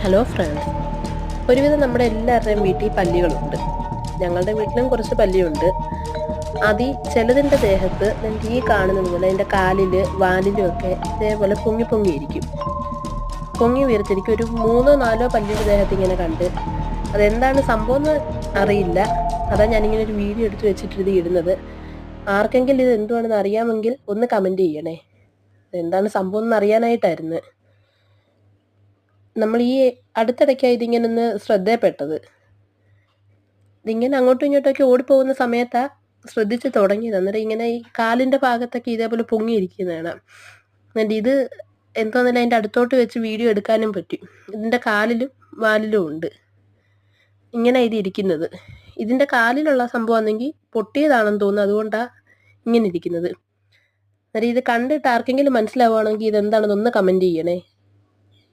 Hello friends, ഒരുവിധം നമ്മുടെ എല്ലാവരുടെയും വീട്ടിൽ പല്ലികളുണ്ട്. ഞങ്ങളുടെ വീട്ടിലും കുറച്ച് പല്ലിയുണ്ട്. ചിലതിൻ്റെ ദേഹത്ത് നിങ്ങൾക്ക് ഈ കാണുന്നത് പോലെ അതിൻ്റെ കാലിൽ വാലിലും ഒക്കെ ഇതേപോലെ പൊങ്ങി പൊങ്ങിയിരിക്കും. പൊങ്ങി വീർത്തിരിക്കും. ഒരു 3-4 പല്ലിയുടെ ദേഹത്ത് ഇങ്ങനെ കണ്ട്. അതെന്താണ് സംഭവം എന്ന് അറിയില്ല. അതാ ഞാനിങ്ങനെ ഒരു വീഡിയോ എടുത്ത് വെച്ചിട്ട് ഇടുന്നത്. ആർക്കെങ്കിലും ഇത് എന്തുവാണെന്ന് അറിയാമെങ്കിൽ ഒന്ന് കമൻറ്റ് ചെയ്യണേ. എന്താണ് സംഭവം എന്ന് അറിയാനായിട്ടായിരുന്നു. നമ്മൾ ഈ അടുത്തിടയ്ക്കാണ് ഇതിങ്ങനെ ഒന്ന് ശ്രദ്ധയിൽപ്പെട്ടത്. ഇതിങ്ങനെ അങ്ങോട്ടും ഇങ്ങോട്ടൊക്കെ ഓടിപ്പോകുന്ന സമയത്താണ് ശ്രദ്ധിച്ച് തുടങ്ങിയത്. അന്നേരം ഇങ്ങനെ ഈ കാലിൻ്റെ ഭാഗത്തൊക്കെ ഇതേപോലെ പൊങ്ങിയിരിക്കുന്നതാണ്. എന്നിട്ട് ഇത് എന്താണെന്നല്ല അതിൻ്റെ അടുത്തോട്ട് വെച്ച് വീഡിയോ എടുക്കാനും പറ്റും. ഇതിൻ്റെ കാലിലും വാലിലും ഉണ്ട് ഇങ്ങനെ ഇത് ഇരിക്കുന്നത്. ഇതിൻ്റെ കാലിലുള്ള സംഭവമാണെങ്കിൽ പൊട്ടിയതാണെന്ന് തോന്നുന്നു. അതുകൊണ്ടാണ് ഇങ്ങനെ ഇരിക്കുന്നത്. അന്നേരം ഇത് കണ്ടിട്ട് ആർക്കെങ്കിലും മനസ്സിലാവുകയാണെങ്കിൽ ഇതെന്താണെന്നൊന്ന് കമൻറ്റ് ചെയ്യണേ.